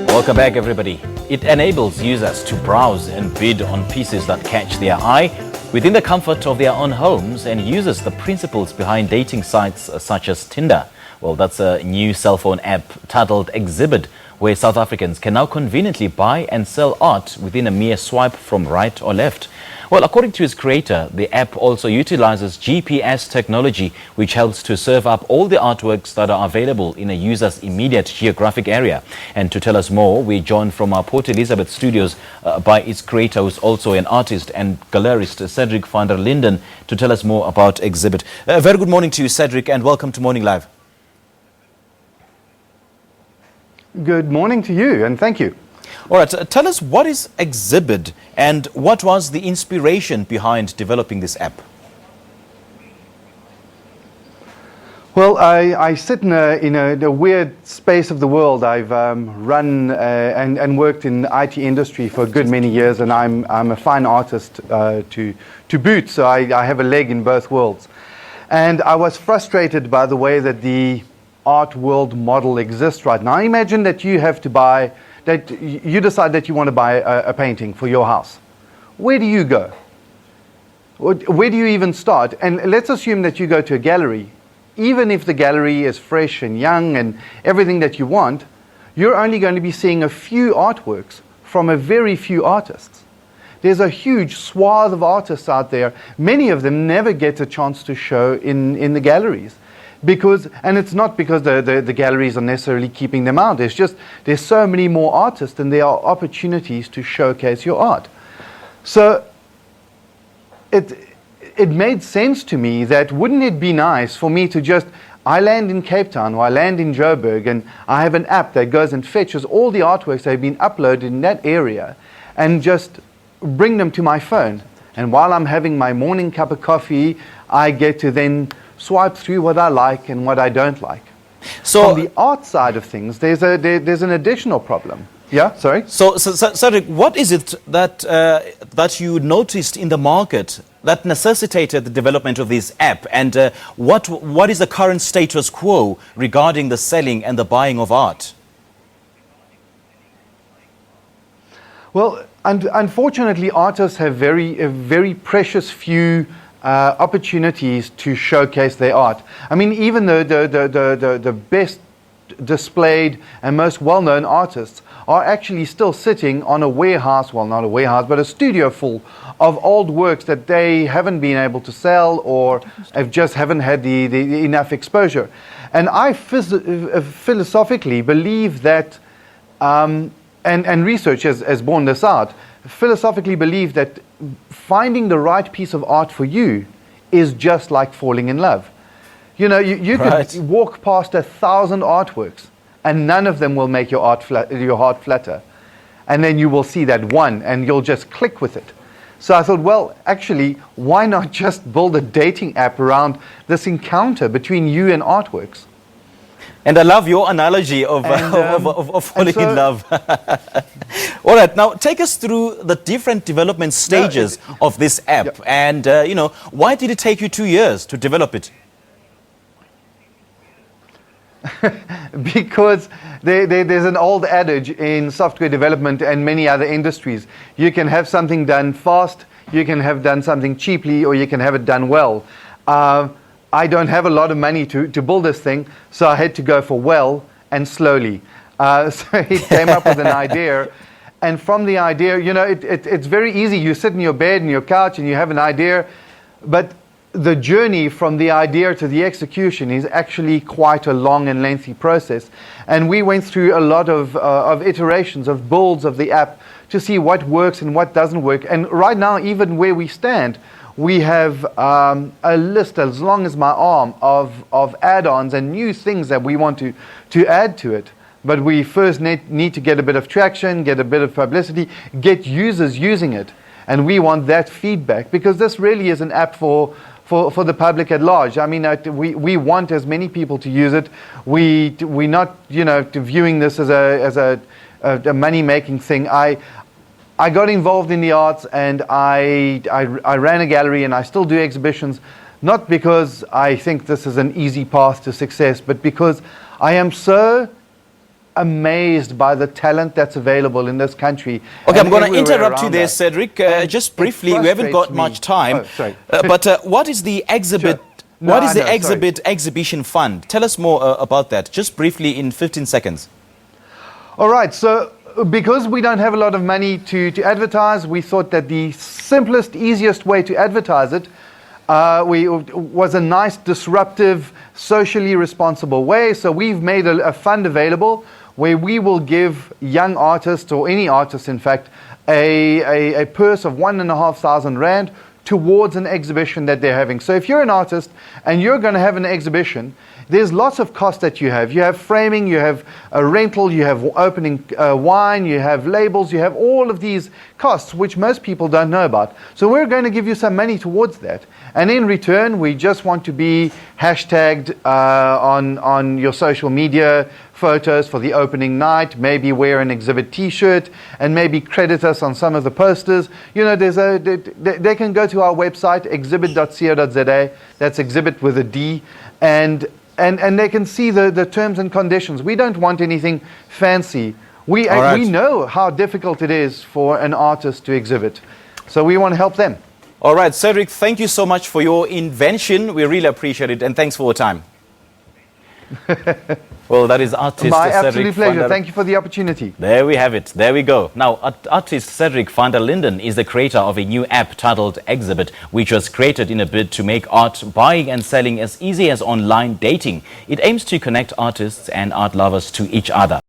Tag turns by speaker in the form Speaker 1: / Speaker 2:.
Speaker 1: Welcome back, everybody. It enables users to browse and bid on pieces that catch their eye within the comfort of their own homes and uses the principles behind dating sites such as Tinder. Well, that's a new cell phone app titled Exhibid, where South Africans can now conveniently buy and sell art within a mere swipe from right or left. Well, according to its creator, the app also utilizes GPS technology, which helps to serve up all the artworks that are available in a user's immediate geographic area. And to tell us more, we joined from our Port Elizabeth studios by its creator, who's also an artist and gallerist, Cedric Van der Linden, to tell us more about Exhibid. Very good morning to you, Cedric, and welcome to Morning Live.
Speaker 2: Good morning to you, and thank you.
Speaker 1: All right, tell us, what is Exhibid and what was the inspiration behind developing this app?
Speaker 2: Well, I sit in a weird space of the world. I've run and worked in the IT industry for a good many years, and I'm a fine artist to boot, so I have a leg in both worlds. And I was frustrated by the way that the art world model exists right now. Imagine that you decide that you want to buy a painting for your house. Where do you go? Where do you even start? And let's assume that you go to a gallery. Even if the gallery is fresh and young and everything that you want, you're only going to be seeing a few artworks from a very few artists. There's a huge swath of artists out there. Many of them never get a chance to show in the galleries. And it's not because the galleries are necessarily keeping them out. There's so many more artists, and there are opportunities to showcase your art. So it made sense to me that wouldn't it be nice for me to I land in Cape Town or I land in Joburg, and I have an app that goes and fetches all the artworks that have been uploaded in that area and just bring them to my phone. And while I'm having my morning cup of coffee, I get to then swipe through what I like and what I don't like. So on the art side of things, there's an additional problem. Yeah, sorry?
Speaker 1: So Cedric, what is it that you noticed in the market that necessitated the development of this app? And what is the current status quo regarding the selling and the buying of art?
Speaker 2: Well, unfortunately, artists have a very precious few opportunities to showcase their art. I mean, even the best displayed and most well-known artists are actually still sitting on a warehouse, well, not a warehouse, but a studio full of old works that they haven't been able to sell or haven't had the enough exposure. And I philosophically believe that, and research has borne this out, philosophically believe that finding the right piece of art for you is just like falling in love. You know, you
Speaker 1: Right.
Speaker 2: could walk past 1,000 artworks and none of them will make your heart flutter. And then you will see that one and you'll just click with it. So I thought, well, actually, why not just build a dating app around this encounter between you and artworks?
Speaker 1: And I love your analogy of falling in love. All right, now take us through the different development stages of this app.
Speaker 2: Yep.
Speaker 1: And, why did it take you 2 years to develop it?
Speaker 2: Because there's an old adage in software development and many other industries. You can have something done fast, you can have done something cheaply, or you can have it done well. I don't have a lot of money to build this thing, so I had to go for well and slowly. So he came up with an idea, and from the idea, it's very easy. You sit in your bed, in your couch, and you have an idea, but the journey from the idea to the execution is actually quite a long and lengthy process. And we went through a lot of iterations, of builds of the app to see what works and what doesn't work. And right now, even where we stand, we have a list as long as my arm of add-ons and new things that we want to add to it. But we first need to get a bit of traction, get a bit of publicity, get users using it. And we want that feedback, because this really is an app for the public at large. I mean, we want as many people to use it. We're not, viewing this as a money-making thing. I got involved in the arts, and I ran a gallery, and I still do exhibitions. not because I think this is an easy path to success, but because I am so amazed by the talent that's available in this country.
Speaker 1: Okay, I'm going to
Speaker 2: everywhere
Speaker 1: interrupt you
Speaker 2: around
Speaker 1: there,
Speaker 2: us.
Speaker 1: Cedric.
Speaker 2: And
Speaker 1: Just
Speaker 2: it
Speaker 1: briefly, we haven't got
Speaker 2: frustrates
Speaker 1: much
Speaker 2: me.
Speaker 1: time.
Speaker 2: Oh, sorry.
Speaker 1: But what is the Exhibit?
Speaker 2: Sure. No,
Speaker 1: What is
Speaker 2: I
Speaker 1: the
Speaker 2: know, sorry.
Speaker 1: Exhibit Exhibition Fund? Tell us more about that, just briefly in 15 seconds.
Speaker 2: All right, so because we don't have a lot of money to advertise, we thought that the simplest, easiest way to advertise it was a nice, disruptive, socially responsible way. So we've made a fund available where we will give young artists, or any artist in fact, a purse of 1,500 Rand towards an exhibition that they're having. So if you're an artist and you're going to have an exhibition, there's lots of costs that you have. You have framing, you have a rental, you have opening wine, you have labels, you have all of these costs which most people don't know about. So we're going to give you some money towards that. And in return, we just want to be hashtagged on your social media photos for the opening night, maybe wear an Exhibit t-shirt, and maybe credit us on some of the posters. You know, they can go to our website, exhibid.co.za, that's Exhibit with a D, and they can see the terms and conditions. We don't want anything fancy. We know how difficult it is for an artist to exhibit, so we want to help them.
Speaker 1: All right, Cedric, thank you so much for your invention. We really appreciate it, and thanks for your time. Well, that is artist
Speaker 2: My
Speaker 1: Cedric
Speaker 2: absolute pleasure. Thank you for the opportunity.
Speaker 1: There we have it. There we go. Now, artist Cedric Van der Linden is the creator of a new app titled Exhibid, which was created in a bid to make art buying and selling as easy as online dating. It aims to connect artists and art lovers to each other.